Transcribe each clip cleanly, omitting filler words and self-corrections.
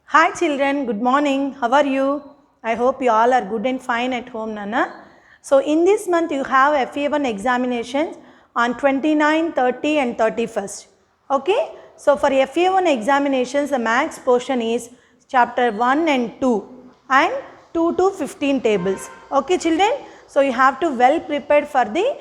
Hi children, good morning. How are you? I hope you all are good and fine at home, Nana. So in this month you have FA1 examinations on 29, 30 and 31st. Okay? So for FA1 examinations the max portion is chapter 1 and 2 and 2 to 15 tables. Okay children? So you have to well prepared for the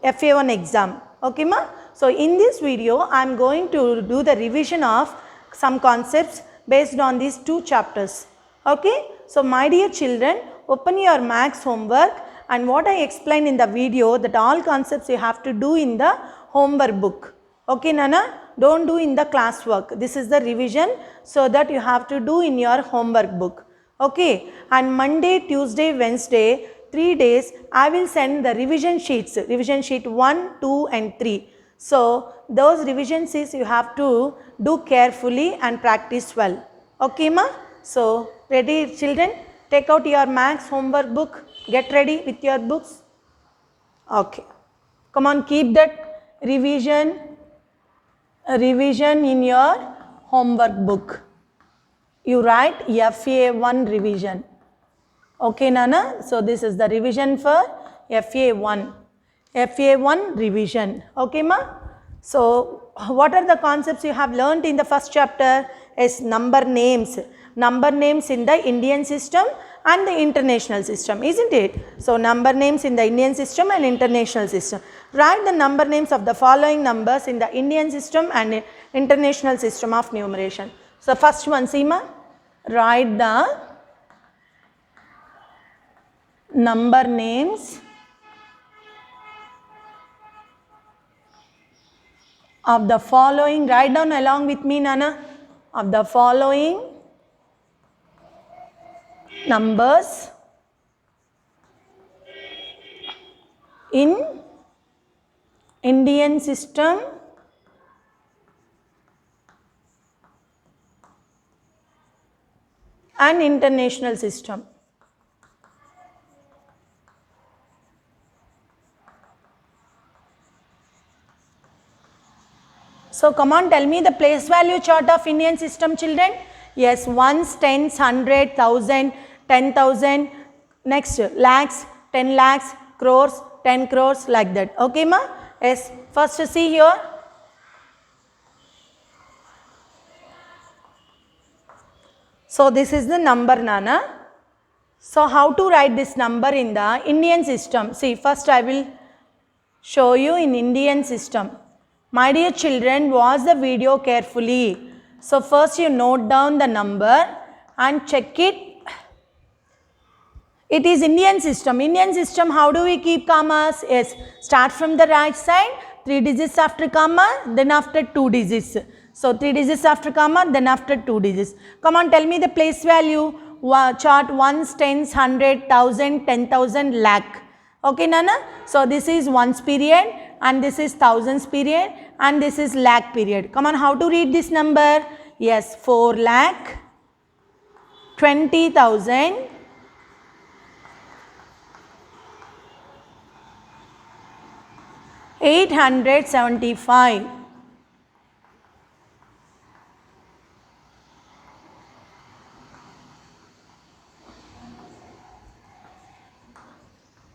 FA1 exam. Okay ma? So in this video I am going to do the revision of some concepts based on these two chapters. Okay. So my dear children, open your max homework and what I explained in the video, that all concepts you have to do in the homework book. Okay Nana, don't do in the classwork. This is the revision, so that you have to do in your homework book. Okay. And Monday, Tuesday, Wednesday, 3 days I will send the revision sheets, revision sheet 1, 2 and 3. So those revision sheets you have to do carefully and practice well. Okay ma? So ready children? Take out your max homework book. Get ready with your books. Okay. Come on, keep that revision in your homework book. You write FA1 revision. Okay Nana? So this is the revision for FA1. FA1 revision. Okay ma? So what are the concepts you have learnt in the first chapter? Is number names. Number names in the Indian system and the international system, isn't it? So number names in the Indian system and international system. Write the number names of the following numbers in the Indian system and international system of numeration. So first one, Seema, write the number names of the following, write down along with me Nana, of the following numbers in Indian system and international system. So come on, tell me the place value chart of Indian system children. Yes, ones, tens, 100, 1000, 10,000, next lakhs, 10 lakhs, crores, 10 crores, like that. Okay ma? Yes, first see here. So this is the number Nana. So how to write this number in the Indian system? See, first I will show you in Indian system. My dear children, watch the video carefully. So first you note down the number and check it. It is Indian system. Indian system, how do we keep commas? Yes, start from the right side, 3 digits after comma, then after 2 digits. So 3 digits after comma, then after 2 digits. Come on, tell me the place value. Chart ones, tens, 100, 1000, 10,000, lakh. Okay Nana? So this is ones period and this is thousands period and this is lakh period. Come on, how to read this number? Yes, 4 lakh, 20,000, 875.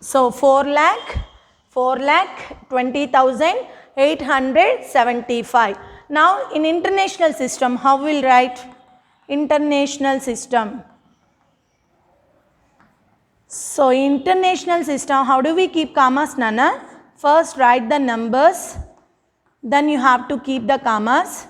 So 4 lakh, 20,875. Now in international system, how will write? International system. So international system, how do we keep commas Nana? First write the numbers, then you have to keep the commas.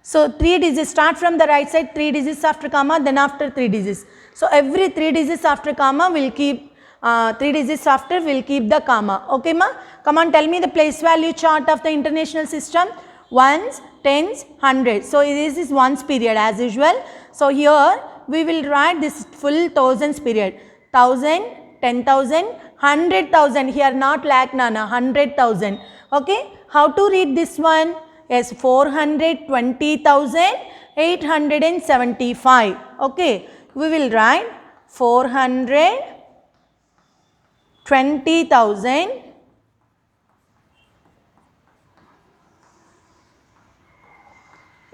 So 3 digits, start from the right side, 3 digits after comma, then after 3 digits. So every 3 digits after comma will keep, 3 digits after will keep the comma. Okay ma? Come on, tell me the place value chart of the international system. Ones, tens, 100. So this is ones period as usual. So here we will write this full thousands period. 1000, 10,000, 100,000. Here not lakh Nana, 100,000. Okay? How to read this one? Yes, 420,875. Okay, we will write 420,000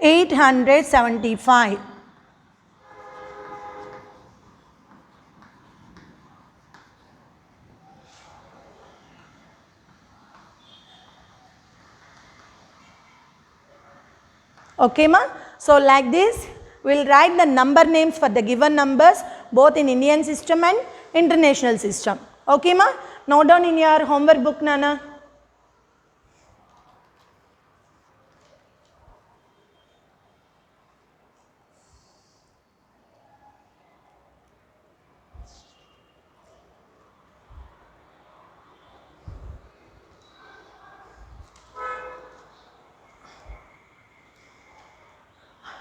875. 875. Okay ma? So like this we will write the number names for the given numbers both in Indian system and international system. Okay ma? Note down in your homework book Nana.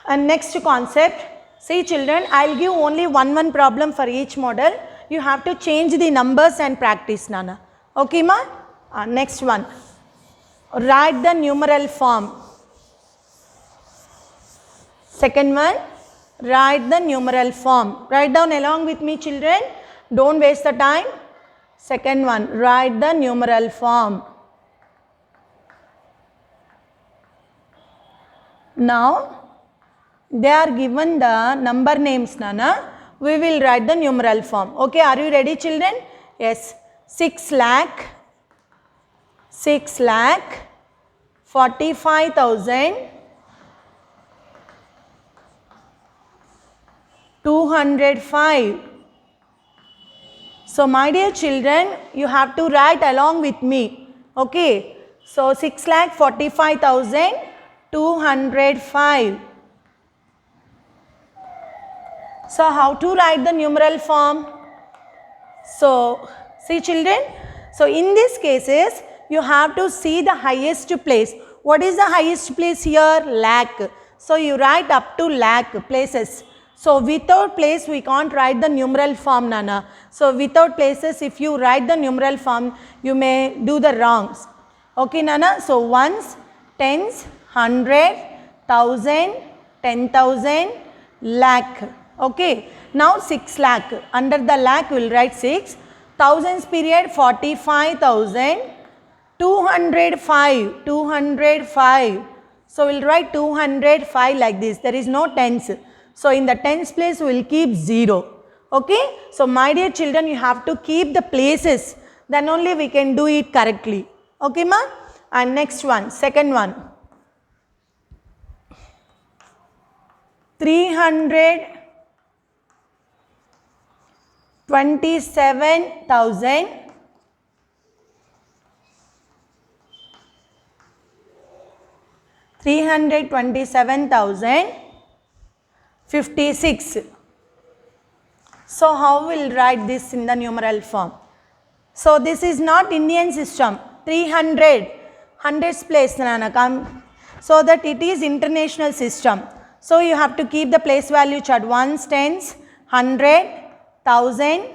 And next concept, see children, I will give only one problem for each model. You have to change the numbers and practice Nana. Okay ma? Next one, write the numeral form. Second one, write the numeral form. Write down along with me children, don't waste the time. Second one, write the numeral form. Now, they are given the number names Nana, we will write the numeral form. Okay, are you ready children? Yes, 6 lakh 45,205. So my dear children, you have to write along with me. Okay, so 6,45,205. So how to write the numeral form? So see children, so in these cases you have to see the highest place. What is the highest place here? Lakh. So you write up to lakh places. So without place we can't write the numeral form Nana. So without places if you write the numeral form you may do the wrongs. Okay Nana, so ones, tens, 100, 1000, 10,000, lakh. Okay, now 6 lakh, under the lakh we will write 6, thousands period 45,205, 205. So we will write 205 like this, there is no tens. So in the tens place we will keep 0. Okay, so my dear children you have to keep the places, then only we can do it correctly. Okay ma? And next one, second one, 327,000 327,056. So how we will write this in the numeral form? So this is not Indian system, 300, hundreds place Nana come, so that it is international system. So you have to keep the place value chart, ones, tens, 100, 1000,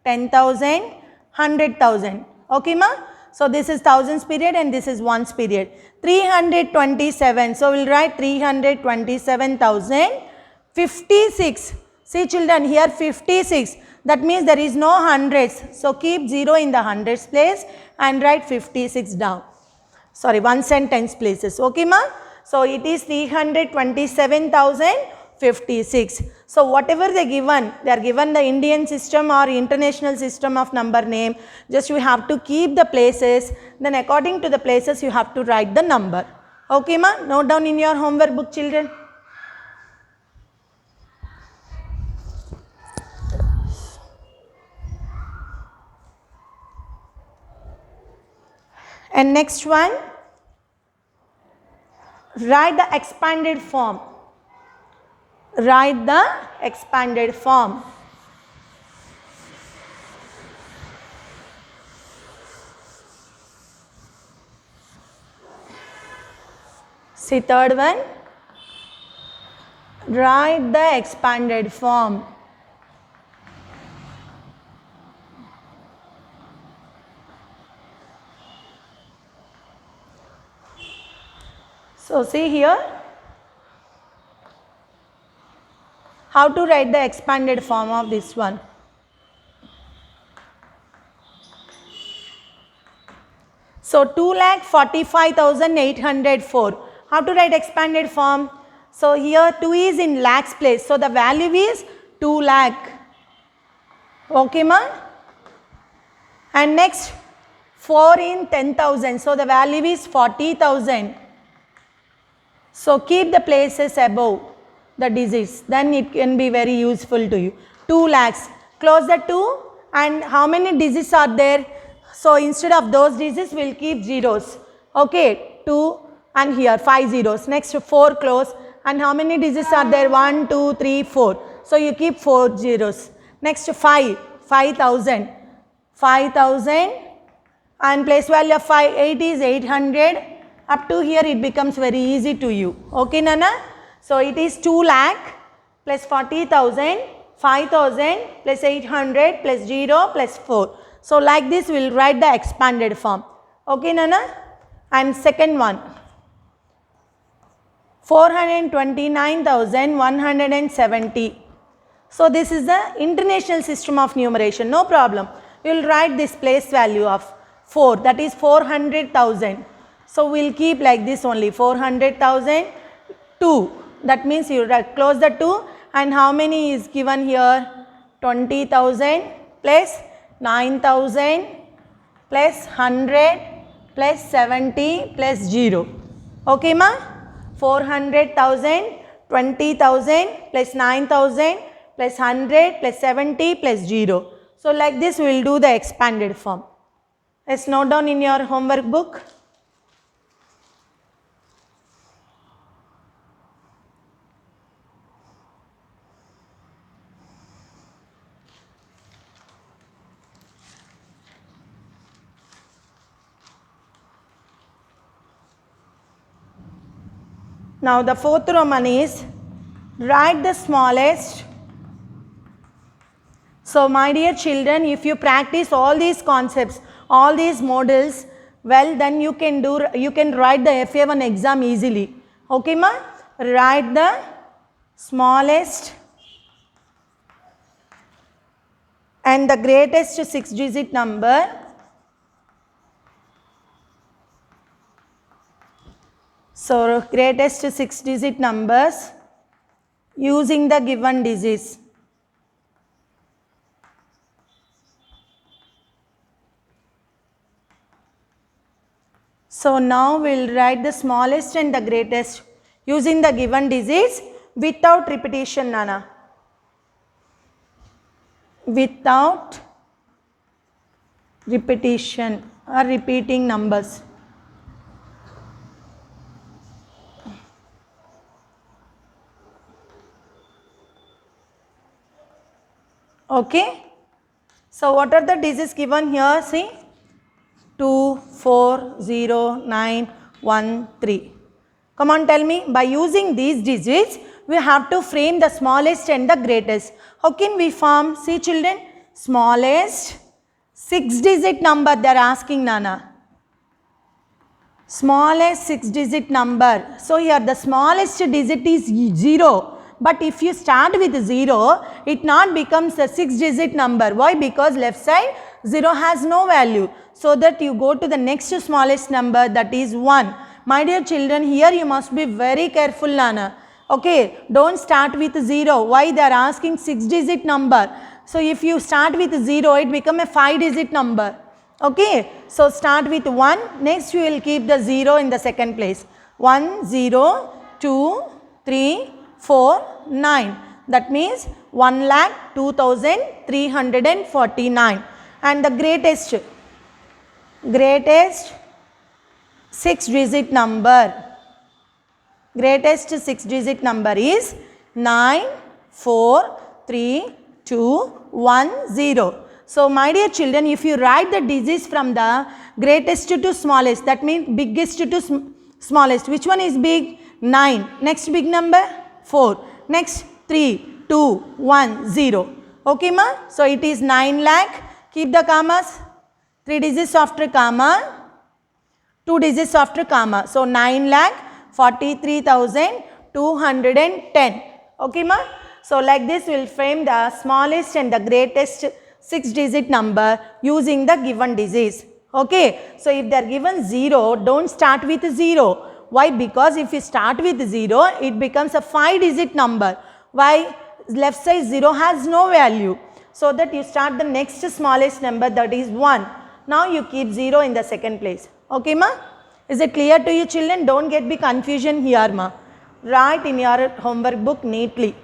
10,000, 100,000. Okay ma? So this is thousands period and this is ones period. 327. So we will write 327,056. See children here 56. That means there is no hundreds. So keep 0 in the hundreds place and write 56 down. Sorry, ones and tens places. Okay ma? So it is 327,056. So whatever they are given the Indian system or international system of number name, just you have to keep the places, then according to the places you have to write the number. Okay ma? Note down in your homework book children. And next one, write the expanded form. Write the expanded form. See third one, write the expanded form. So see here, how to write the expanded form of this one. So 2,45,804. How to write expanded form? So here 2 is in lakhs place. So the value is 2 lakh. Okay, ma? And next 4 in 10,000. So the value is 40,000. So keep the places above the digits. Then it can be very useful to you. 2 lakhs. Close the 2 and how many digits are there? So instead of those digits we will keep zeros. Okay, 2 and here 5 zeros. Next 4 close and how many digits are there? 1, 2, 3, 4. So you keep 4 zeros. Next 5, 5,000. 5,000 and place value of 5, 8 is 800. Up to here it becomes very easy to you. Okay, Nana? So it is 2 lakh plus 40,000, 5,000 plus 800 plus 0 plus 4. So like this we will write the expanded form. Okay, Nana? And second one. 429,170. So this is the international system of numeration. No problem. You will write this place value of 4, that is 400,000. So we will keep like this only 400,000, 2. That means you close the 2 and how many is given here? 20,000 plus 9,000 plus 100 plus 70 plus 0. Okay, ma? 400,000, 20,000 plus 9,000 plus 100 plus 70 plus 0. So like this we will do the expanded form. Let's note down in your homework book. Now the fourth Roman is write the smallest. So my dear children, if you practice all these concepts, all these models, well then you can write the FA1 exam easily. Okay, ma? Write the smallest and the greatest 6-digit number. So greatest 6-digit numbers using the given digits. So now we will write the smallest and the greatest using the given digits without repetition, Nana. Without repetition or repeating numbers. Okay. So what are the digits given here? See. 2, 4, 0, 9, 1, 3. Come on, tell me. By using these digits, we have to frame the smallest and the greatest. How can we form? See children, smallest 6-digit number they are asking, Nana. Smallest 6-digit number. So here the smallest digit is 0. But if you start with 0, it not becomes a 6-digit number. Why? Because left side 0 has no value. So that you go to the next smallest number, that is 1. My dear children, here you must be very careful, Nana. Okay, don't start with 0. Why? They are asking 6-digit number. So if you start with 0, it become a 5-digit number. Okay, so start with 1. Next you will keep the 0 in the second place. 1, 0, 2, 3, 4, 9. That means 1,02,349. And the greatest 6-digit number. Greatest 6-digit number is 94321 So my dear children, if you write the digits from the greatest to smallest, that means biggest to smallest. Which one is big? 9. Next big number? 4. Next 3, 2, 1, 0. Okay, ma? So it is 9 lakh. Keep the commas. 3 digits after comma. 2 digits after comma. So 9,43,210. Okay, ma? So like this we will frame the smallest and the greatest 6-digit number using the given digits. Okay. So if they are given 0, don't start with 0. Why? Because if you start with 0, it becomes a 5-digit number. Why? Left side 0 has no value. So that you start the next smallest number, that is 1. Now you keep 0 in the second place. Okay, ma? Is it clear to you, children? Don't get the confusion here, ma. Write in your homework book neatly.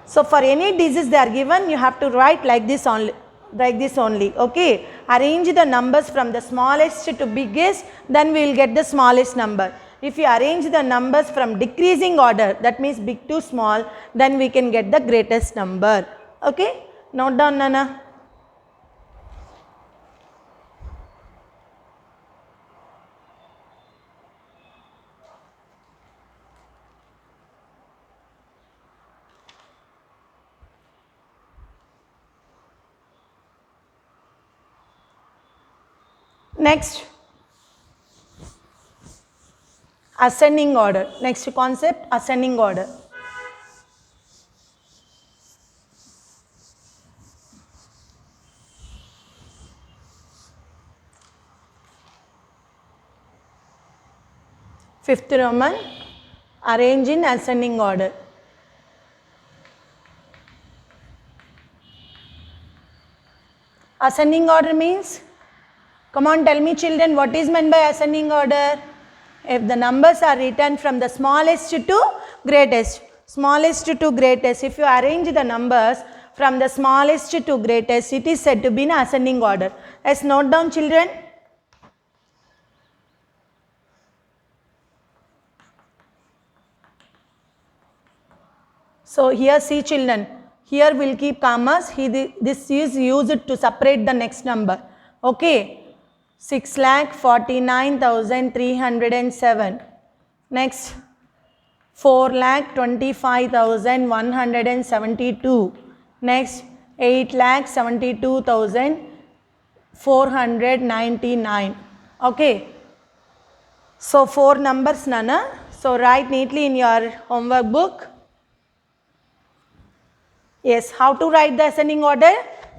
So for any digits they are given, you have to write like this only. Like this only. Okay. Arrange the numbers from the smallest to biggest, then we will get the smallest number. If you arrange the numbers from decreasing order, that means big to small, then we can get the greatest number. Okay. Note down, Nana. Next, ascending order. Next concept, ascending order. Fifth Roman, arrange in ascending order. Ascending order means, come on, tell me children, what is meant by ascending order? If the numbers are written from the smallest to greatest, smallest to greatest, if you arrange the numbers from the smallest to greatest, it is said to be in ascending order. Let's note down, children. So here see, children, here we'll keep commas, this is used to separate the next number. Okay. 6,49,307. Next, 4,25,172. Next, 8,72,499. Okay. So 4 numbers, Nana. So write neatly in your homework book. Yes, how to write the ascending order?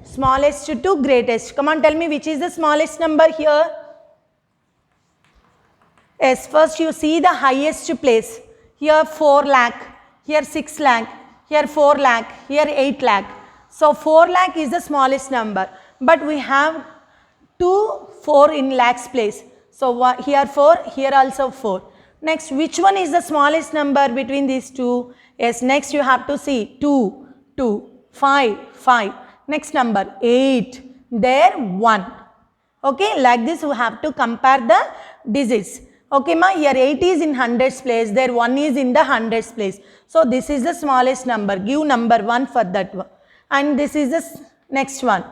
Smallest to greatest. Come on, tell me which is the smallest number here. Yes, first you see the highest place. Here 4 lakh, here 6 lakh, here 4 lakh, here 8 lakh. So 4 lakh is the smallest number. But we have 4 in lakhs place. So here 4, here also 4. Next, which one is the smallest number between these two? Yes, next you have to see 2, 2, 5, 5. Next number 8, there 1. Okay, like this we have to compare the digits. Okay, ma, here 8 is in hundreds place, there 1 is in the hundreds place. So this is the smallest number, give number 1 for that one. And this is the next one.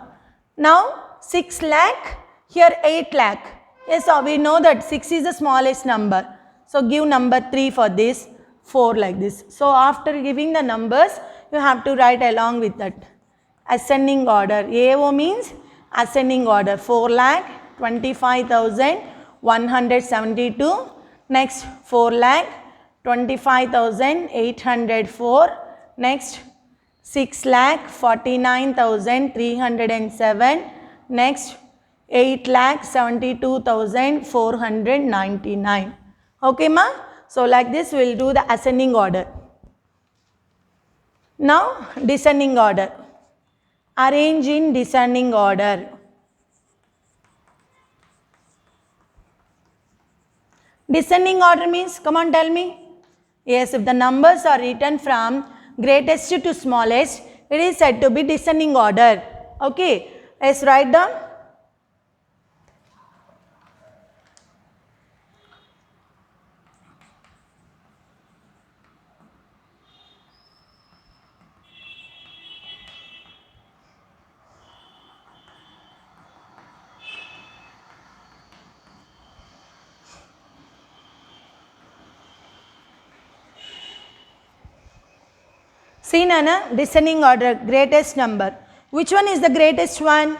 Now 6 lakh, here 8 lakh. Yes, so we know that 6 is the smallest number. So give number 3 for this, 4 like this. So after giving the numbers, you have to write along with that. Ascending order. AO means ascending order. 4,25,172. Next 4,25,804. Next 6,49,307. Next 8,72,499. Okay, ma? So like this we will do the ascending order. Now descending order. Arrange in descending order. Descending order means, come on, tell me. Yes, if the numbers are written from greatest to smallest, it is said to be descending order. Okay, let's write down. See, Nana, descending order, greatest number. Which one is the greatest one?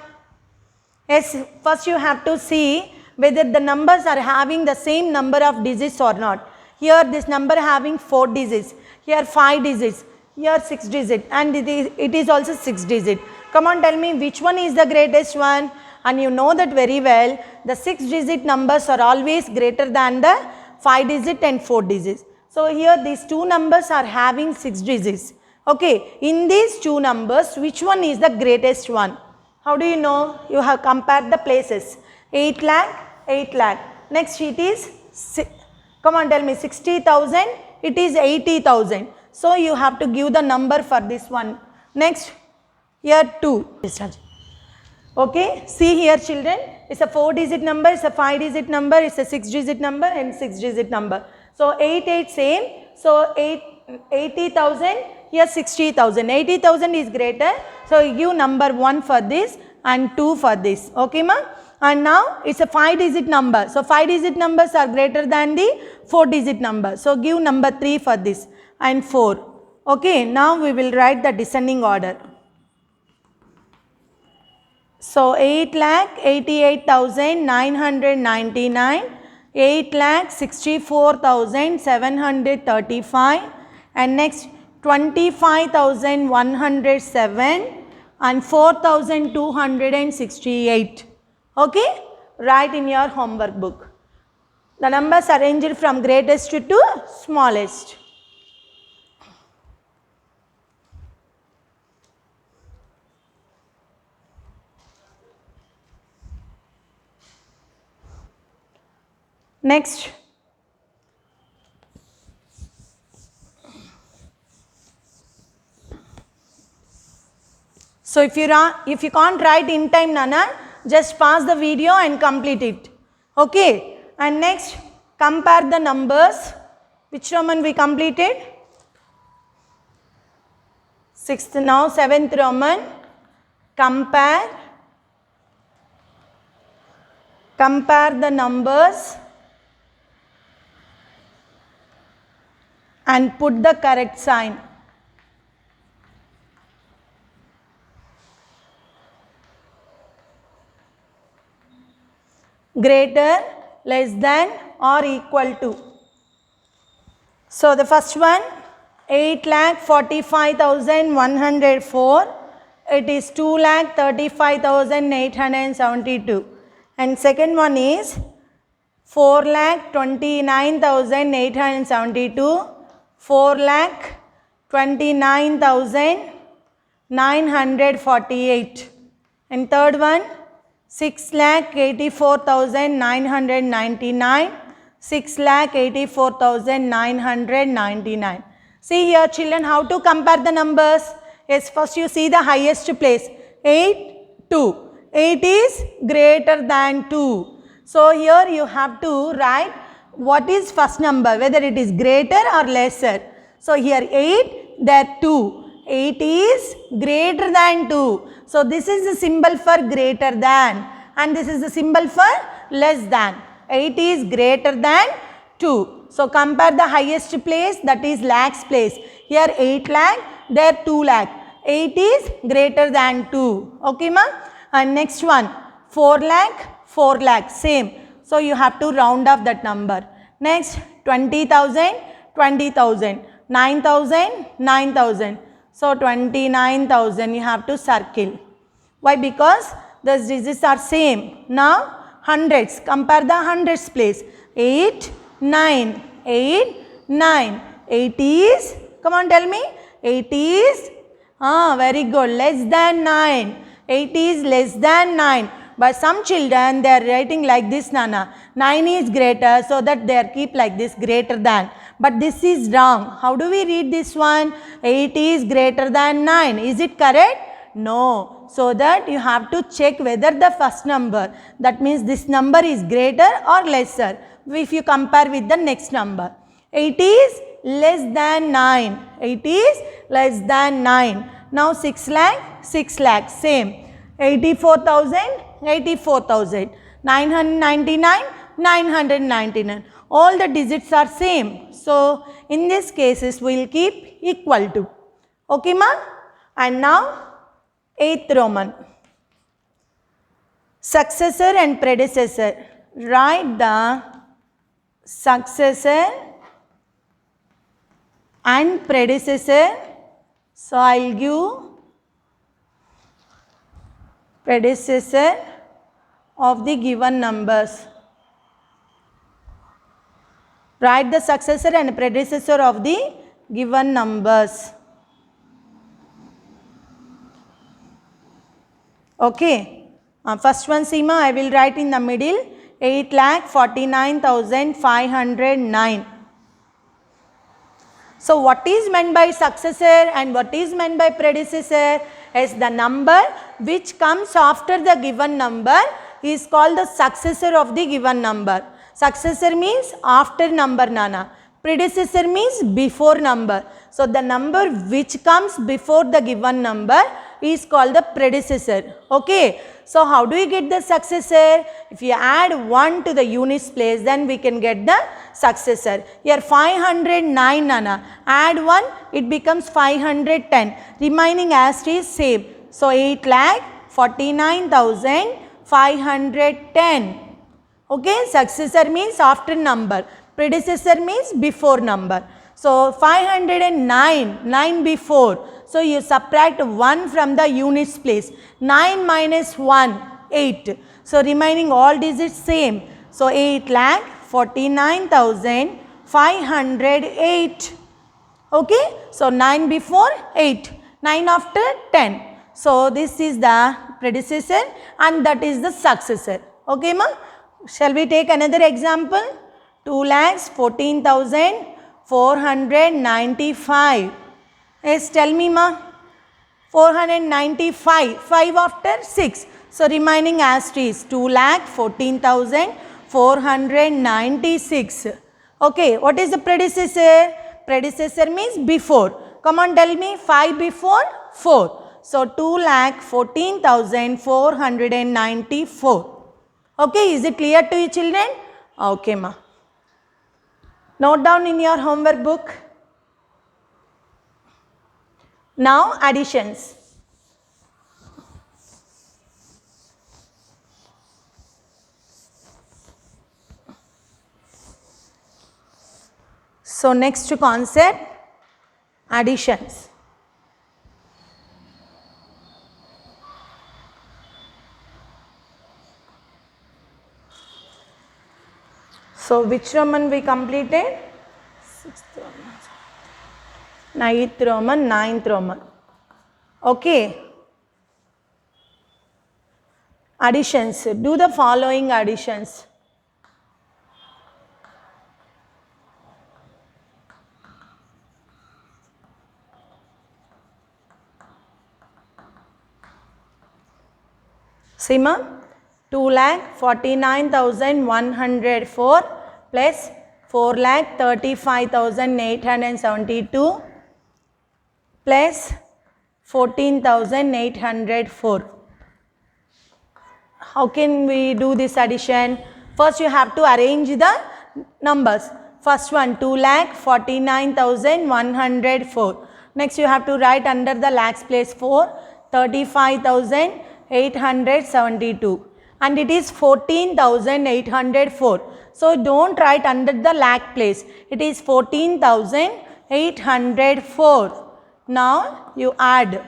Yes, first you have to see whether the numbers are having the same number of digits or not. Here this number having 4 digits, here 5 digits, here 6 digits, and it is also 6 digits. Come on, tell me which one is the greatest one? And you know that very well, the 6 digit numbers are always greater than the 5 digit and 4 digits. So here these two numbers are having 6 digits. Okay, in these two numbers, which one is the greatest one? How do you know? You have compared the places. 8 lakh, 8 lakh. Next it is, come on tell me, 60,000, it is 80,000. So you have to give the number for this one. Next, here 2. Okay, see here children, it's a 4 digit number, it's a 5 digit number, it's a 6 digit number and 6 digit number. So 8 same, so 80,000, here 60,000. 80,000 is greater, so you give number 1 for this and 2 for this. Okay ma? And now it's a 5 digit number. So 5 digit numbers are greater than the 4 digit number. So give number 3 for this and 4. Okay, now we will write the descending order. So 8,88,999, 8,64,735 and next 25,107 and 4,268. Okay, write in your homework book. The numbers arranged from greatest to smallest. Next, so if you can't write in time, Nana, just pause the video and complete it. Okay, and next compare the numbers. Which Roman we completed? 6th, now 7th Roman. Compare the numbers and put the correct sign. Greater, less than or equal to. So the first one, 8,45,104. It is 2,35,872. And second one is 4,29,872. 4,29,948. And third one, 6,84,999. 6,84,999. See here children, how to compare the numbers? Yes, first you see the highest place. 8, 2. 8 is greater than 2. So here you have to write what is first number, whether it is greater or lesser. So here 8, there 2. 8 is greater than 2. So this is the symbol for greater than and this is the symbol for less than. 8 is greater than 2. So compare the highest place, that is lakhs place. Here 8 lakh, there 2 lakh. 8 is greater than 2. Okay ma? And next one, 4 lakh, 4 lakh, same. So you have to round off that number. Next, 20,000, 20,000. 9,000, 9,000. So 29,000 you have to circle. Why? Because the digits are same. Now hundreds, compare the hundreds place. 8, 9, 8, 9. 8 is, come on tell me, 8 is, very good, less than 9. 8 is less than 9. But some children, they are writing like this, Nana. 9 is greater, so that they are keep like this, greater than. But this is wrong. How do we read this one? 8 is greater than 9. Is it correct? No. So that you have to check whether the first number, that means this number is greater or lesser if you compare with the next number. 8 is less than 9. 8 is less than 9. Now 6 lakh, 6 lakh, same. 84,000, 84,000. 999, 999. All the digits are same. So in these cases we will keep equal to. Okay ma? And now 8th Roman. Successor and predecessor. Write the successor and predecessor. So I will give predecessor of the given numbers. Write the successor and predecessor of the given numbers. Okay. First one, Seema, I will write in the middle 8,49,509. So what is meant by successor and what is meant by predecessor is the number which comes after the given number is called the successor of the given number. Successor means after number, Nana. Predecessor means before number. So the number which comes before the given number is called the predecessor. Okay. So how do we get the successor? If you add 1 to the units place, then we can get the successor. Here 509, Nana. Add 1, it becomes 510. Remaining as is same. So 8,49,510. Okay. Successor means after number. Predecessor means before number. So 509, 9 before. So you subtract 1 from the units place. 9 minus 1, 8. So remaining all digits same. So 8,49,508. Okay. So 9 before 8. 9 after 10. So this is the predecessor and that is the successor. Okay, ma? Shall we take another example? 2,14,495. Yes, tell me, ma. 495. 5 after 6. So remaining as it is 2,14,496. Okay, what is the predecessor? Predecessor means before. Come on, tell me. 5 before 4. So 2,14,494. Okay, is it clear to you, children? Okay, ma. Note down in your homework book. Now additions. So next concept, additions. So which Roman we completed? 6th Roman, 9th Roman, 9th Roman. Okay. Additions. Do the following additions. Sima, 2,49,104 plus 4,35,872 plus 14,804. How can we do this addition? First you have to arrange the numbers. First one 2,49,104. Next you have to write under the lakhs place 4, 35,872 and it is 14,804. So don't write under the lakh place. It is 14,804. Now you add.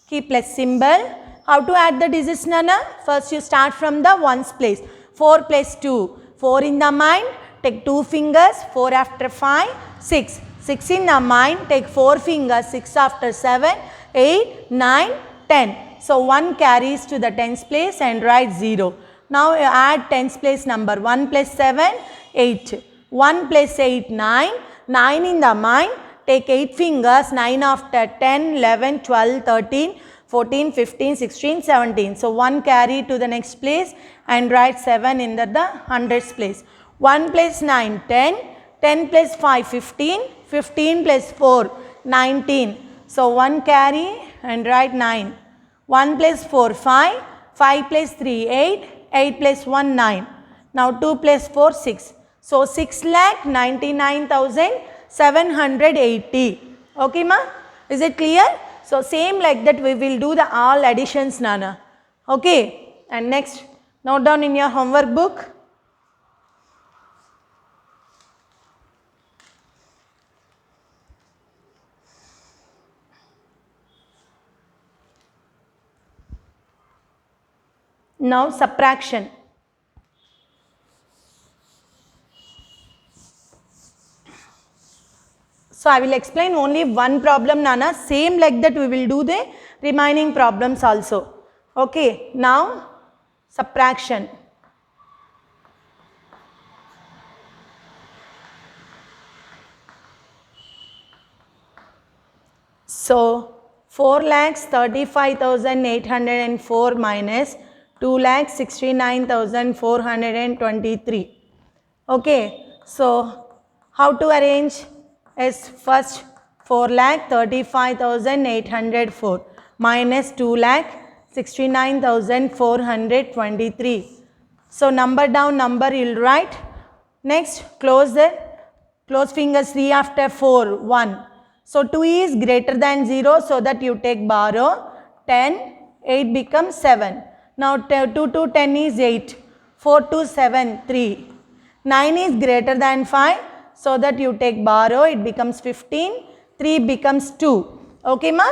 Keep less symbol. How to add the digits, Nana? First you start from the ones place. 4 plus 2. 4 in the mind. Take 2 fingers. 4 after 5. 6. 6 in the mind. Take 4 fingers. 6 after 7. 8, 9, 10. So 1 carries to the tens place and write 0. Now you add tens place number. 1 plus 7, 8. 1 plus 8, 9. 9 in the mind. Take 8 fingers. 9 after 10, 11, 12, 13, 14, 15, 16, 17. So 1 carry to the next place and write 7 in the hundreds place. 1 plus 9, 10. 10 plus 5, 15. 15 plus 4, 19. So 1 carry and write 9. 1 plus 4, 5. 5 plus 3, 8. 8 plus 1, 9. Now 2 plus 4, 6. So 6,99,780. Okay, ma? Is it clear? So same like that we will do the all additions, Nana. Okay. And next, note down in your homework book. Now subtraction. So I will explain only one problem, Nana. Same like that we will do the remaining problems also. Okay, now subtraction. So 4,35,804 minus 2,69,423. Okay, so how to arrange? Is first 4,35,804 minus 2,69,423. So number down number you'll write. Next close fingers 3 after 4 1. So 2 is greater than 0, so that you take borrow 10, 8 becomes 7. Now 2 to 10 is 8, 4 to 7 3. 9 is greater than 5, so that you take borrow, it becomes 15, 3 becomes 2. Okay ma?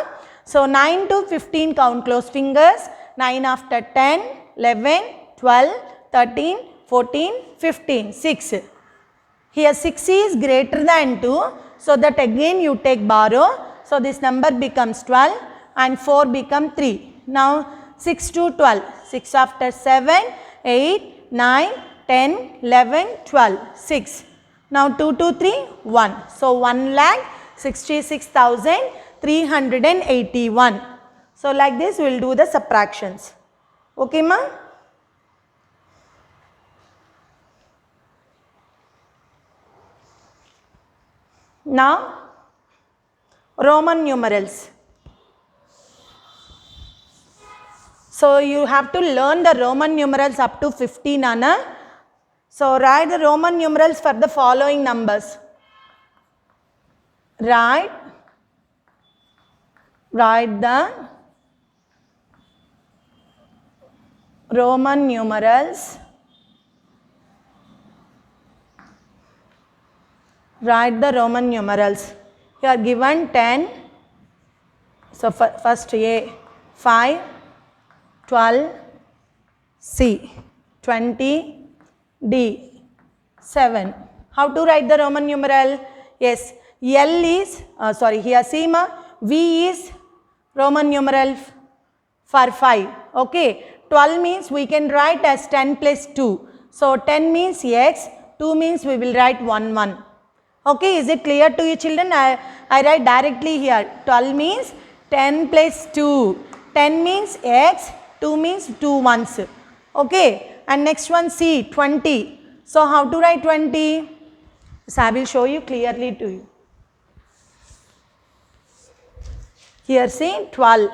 So 9 to 15 count close fingers, 9 after 10, 11, 12, 13, 14, 15, 6. Here 6 is greater than 2, so that again you take borrow. So this number becomes 12 and 4 become 3. Now 6 to 12, 6 after 7, 8, 9, 10, 11, 12, 6. Now 2 to 3, 1. So 1,66,381. So like this we will do the subtractions. Okay ma? Now Roman numerals. So you have to learn the Roman numerals up to 50, Nana. So write the Roman numerals for the following numbers. Write the Roman numerals. Write the Roman numerals. You are given 10. So first A, 5, 12, C, 20, D, 7. How to write the Roman numeral? Yes, L is, here see ma, V is Roman numeral for 5. Okay, 12 means we can write as 10 plus 2. So 10 means X, 2 means we will write 1, 1. Okay, is it clear to you children? I write directly here. 12 means 10 plus 2. 10 means X, 2 means 2 ones. Okay, and next one C, 20. So how to write 20? So I will show you clearly to you. Here see 12.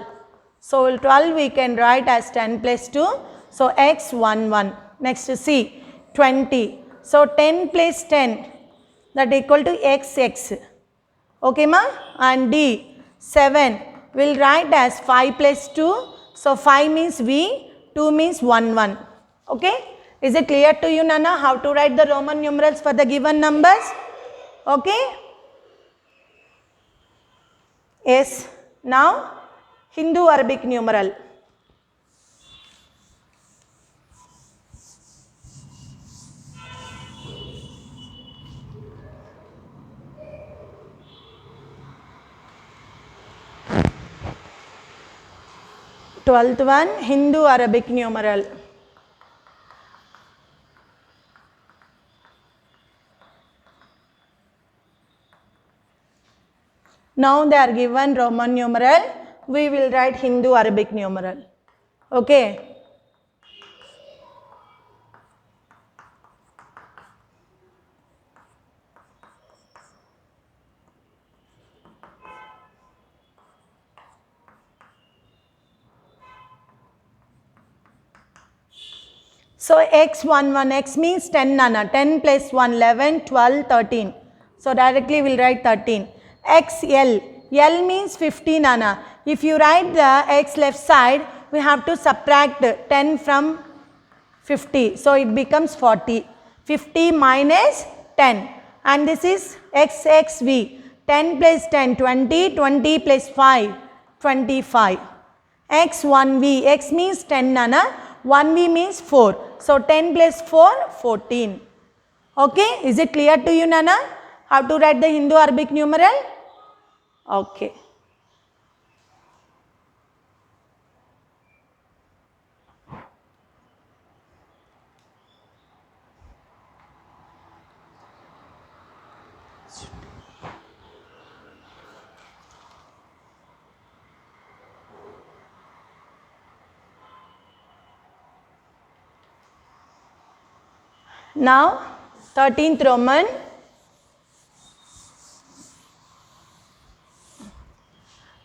So 12 we can write as 10 plus 2. So X 1, 1. Next C, 20. So 10 plus 10. That equal to x. Okay ma? And D 7 will write as 5 plus 2. So 5 means V, 2 means 1, 1. Okay? Is it clear to you Nana how to write the Roman numerals for the given numbers? Okay? Yes. Now Hindu Arabic numeral. Twelfth one, Hindu Arabic numeral. Now they are given Roman numeral, we will write Hindu Arabic numeral. Okay. So x 1, 1, x means 10 Nana, 10 plus 1, 11, 12, 13. So directly we will write 13. X L, L means 50 Nana. If you write the x left side, we have to subtract 10 from 50. So it becomes 40. 50 minus 10. And this is XXV. 10 plus 10, 20, 20 plus 5, 25. X1V, x means 10 Nana, 1V means 4. So 10 plus 4, 14. Okay, is it clear to you Nana? How to write the Hindu Arabic numeral? Okay. Now 13th Roman.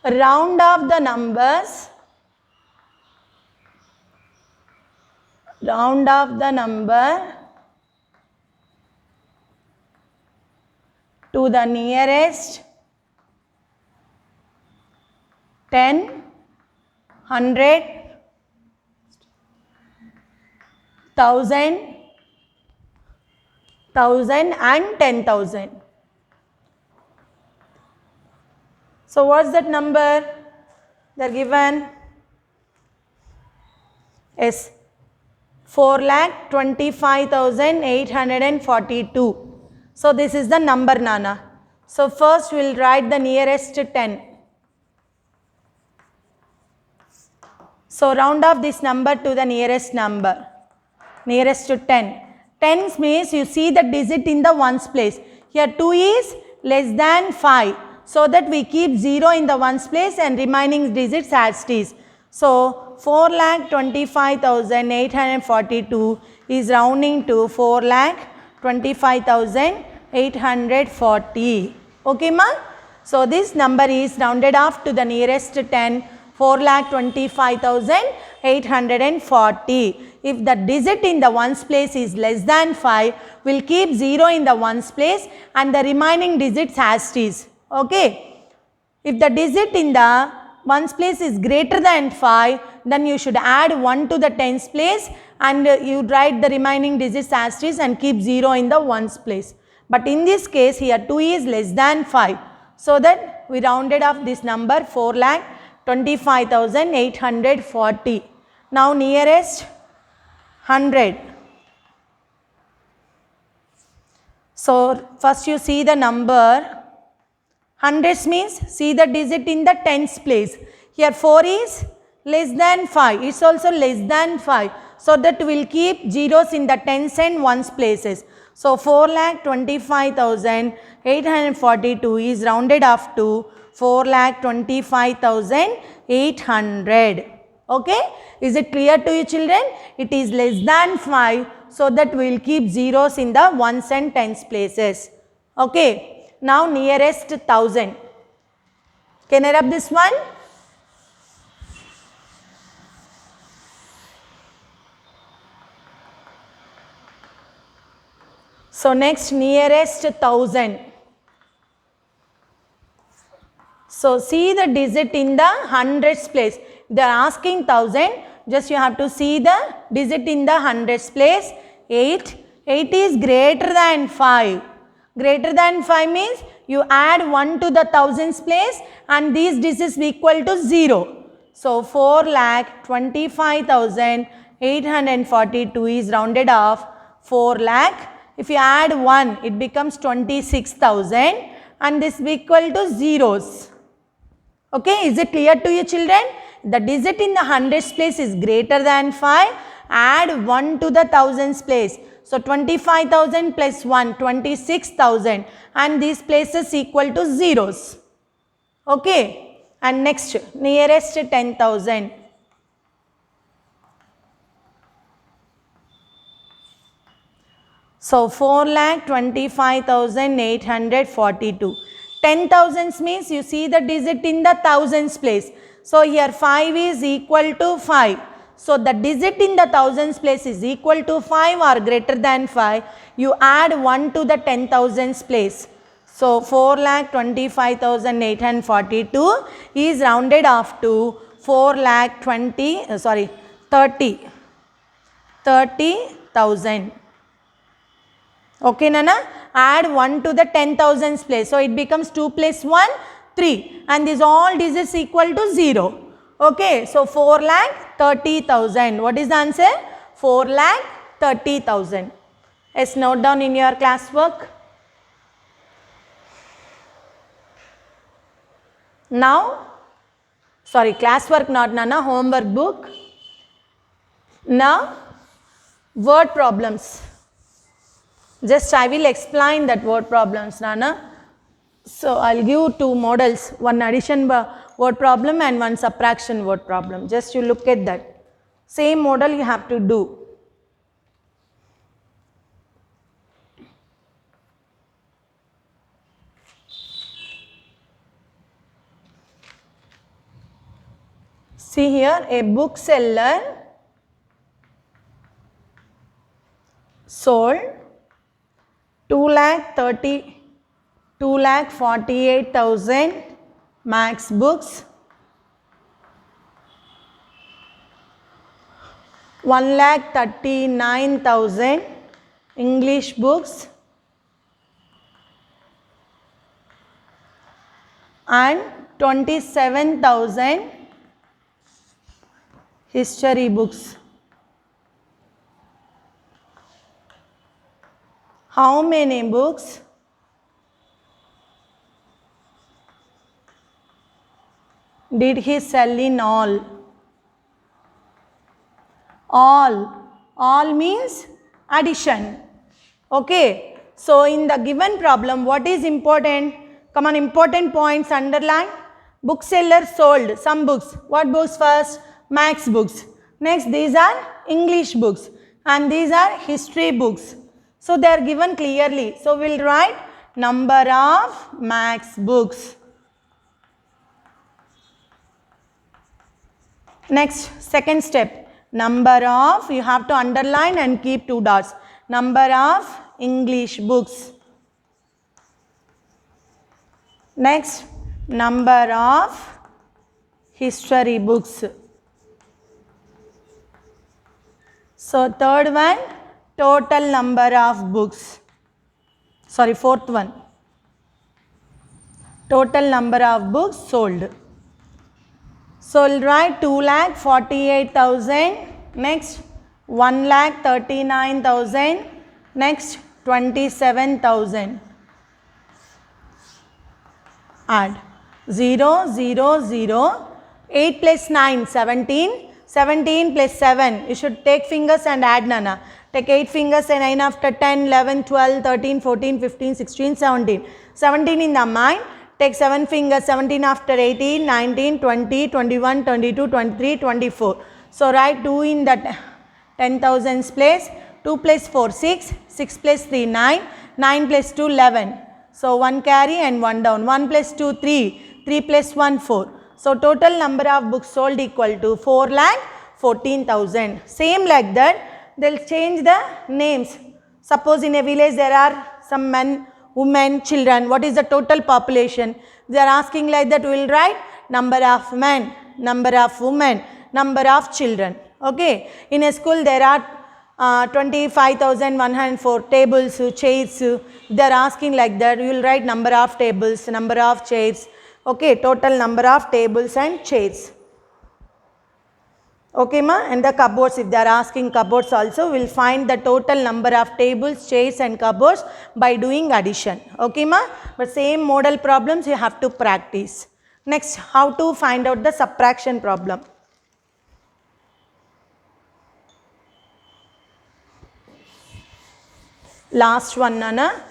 Round off the numbers. Round off the number to the nearest 10, 100, 1000, 1000 and 10,000. So what's that number? They are given. Yes, 4,25,842. So this is the number, Nana. So first we will write the nearest 10. So round off this number to the nearest number. Nearest to 10. Tens means you see the digit in the ones place. Here 2 is less than 5. So that we keep 0 in the ones place and remaining digits as it is. So 4,25,842 is rounding to 4,25,840. Okay, ma? So this number is rounded off to the nearest 10, 4,25,840. If the digit in the ones place is less than 5, we will keep 0 in the ones place and the remaining digits as it is. Okay. If the digit in the ones place is greater than 5, then you should add 1 to the tens place and you write the remaining digits as it is and keep 0 in the ones place. But in this case here 2 is less than 5. So that we rounded off this number 4,25,840. Now nearest 100. So first you see the number. Hundreds means see the digit in the tens place. Here 4 is less than 5. It's also less than 5. So that we will keep zeros in the tens and ones places. So 4,25,842 is rounded off to 4,25,800. Okay? Is it clear to you, children? It is less than 5. So that we will keep zeros in the ones and tens places. Okay? Now nearest 1000. Can I rub this one? So next nearest 1000. So see the digit in the hundreds place. They are asking 1000. Just you have to see the digit in the hundreds place. 8. 8 is greater than 5. Greater than 5 means you add 1 to the thousands place and these digits equal to 0. So 4,25,842 is rounded off 4 lakh. If you add 1, it becomes 26,000 and this is equal to zeros. Okay, is it clear to you, children? The digit in the hundreds place is greater than 5. Add 1 to the thousands place. So 25,000 plus 1, 26,000 and these places equal to zeros. Okay. And next nearest 10,000. So 4,25,842. 10,000s means you see the digit in the thousands place. So here 5 is equal to 5. So the digit in the thousands place is equal to 5 or greater than 5. You add 1 to the 10,000s place. So 4,25,842 is rounded off to 30,000. Okay, Nana? Add 1 to the 10,000s place. So it becomes 2 plus 1, 3. And these all digits equal to 0. Okay, so 4,30,000. What is the answer? 4,30,000. Yes, note down in your classwork. Now, sorry, classwork not Nana, homework book. Now, word problems. Just I will explain that word problems, Nana. So, I will give two models, one addition word problem and one subtraction word problem. Just you look at that. Same model you have to do. See here, a bookseller sold 2,48,000 max books, 1,39,000 English books and 27,000 history books. How many books did he sell in all? All means addition. Okay. So, in the given problem, what is important? Come on, important points underline. Bookseller sold some books. What books first? Max books. Next, these are English books and these are history books. So, they are given clearly. So, we will write number of max books. Next, second step, number of, you have to underline and keep two dots, number of English books. Next, number of history books. So, third one, total number of books. Sorry, fourth one, total number of books sold. So, we will write 2,48,000, next 1,39,000, next 27,000. Add 0, 0, 0, 8 plus 9, 17, 17 plus 7, you should take fingers and add Nana. Take 8 fingers and 9 after 10, 11, 12, 13, 14, 15, 16, 17. 17 in the mind. Take 7 fingers, 17 after 18, 19, 20, 21, 22, 23, 24. So, write 2 in that 10,000's place, 2 plus 4, 6, 6 plus 3, 9, 9 plus 2, 11. So, 1 carry and 1 down, 1 plus 2, 3, 3 plus 1, 4. So, total number of books sold equal to 4,14,000. Same like that, they will change the names. Suppose in a village there are some men, women, children, what is the total population? They are asking like that, we will write number of men, number of women, number of children. Okay. In a school there are 25,104 tables, chairs. They are asking like that, we will write number of tables, number of chairs. Okay, total number of tables and chairs. Okay ma, and the cupboards, if they are asking cupboards also, we will find the total number of tables, chairs and cupboards by doing addition. Okay ma, but same model problems you have to practice. Next, how to find out the subtraction problem. Last one Nana.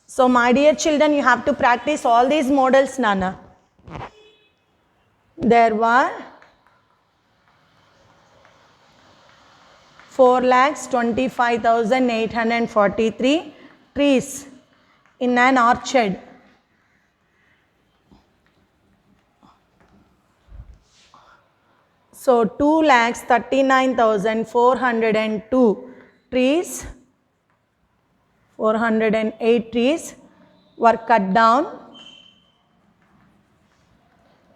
So, my dear children, you have to practice all these models Nana. There were 4,25,843 trees in an orchard. So, 2,39,402 trees, 408 trees were cut down.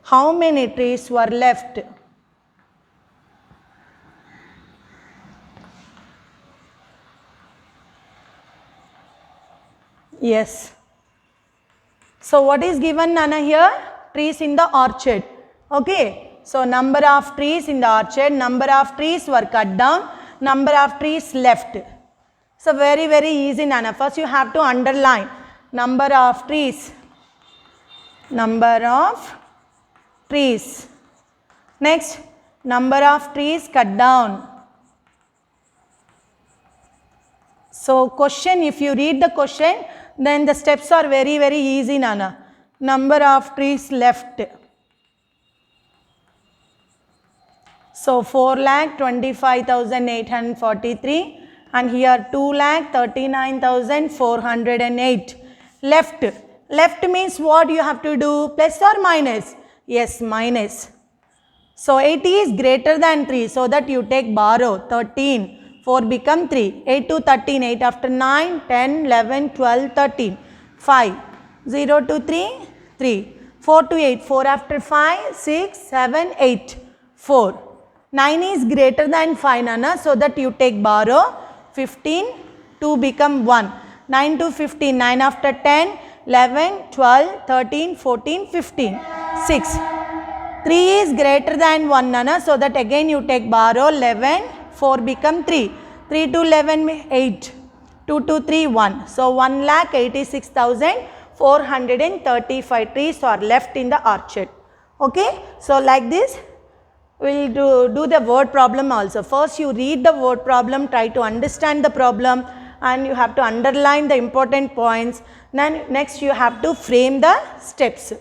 How many trees were left? Yes. So, what is given Nana here? Trees in the orchard. Okay. So, number of trees in the orchard, number of trees were cut down, number of trees left. So, very easy Nana. First you have to underline number of trees. Number of trees. Next, number of trees cut down. So question, if you read the question, then the steps are very, very easy, Nana. Number of trees left. So 4,25,843 and here 2,39,408. Left. Left means what you have to do? Plus or minus? Yes, minus. So 80 is greater than 3, so that you take borrow. 13. 4 become 3. 8 to 13. 8 after 9, 10, 11, 12, 13. 5. 0 to 3, 3. 4 to 8. 4 after 5, 6, 7, 8. 4. 9 is greater than 5, Nana, so that you take borrow. 15. 2 become 1. 9 to 15. 9 after 10, 11, 12, 13, 14, 15. 6. 3 is greater than 1, Nana, so that again you take borrow. 11, 4 become 3. 3 to 11, 8. 2 to 3, 1. So 1,86,435 trees are left in the orchard. Okay. So like this, we will do the word problem also. First you read the word problem, try to understand the problem and you have to underline the important points. Then next you have to frame the steps.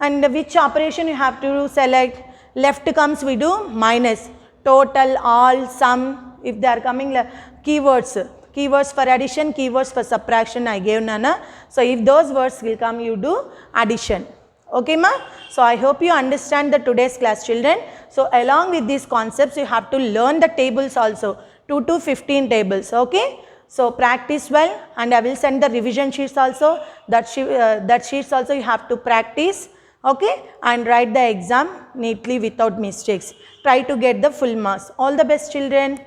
And which operation you have to select? Left comes we do minus. Total, all, sum, if they are coming keywords. Keywords for addition, keywords for subtraction I gave, Nana. So if those words will come, you do addition. Okay, ma? So I hope you understand the today's class, children. So along with these concepts, you have to learn the tables also. 2 to 15 tables. Okay. So practice well, and I will send the revision sheets also. That sheets also you have to practice. Okay, and write the exam neatly without mistakes. Try to get the full marks. All the best, children.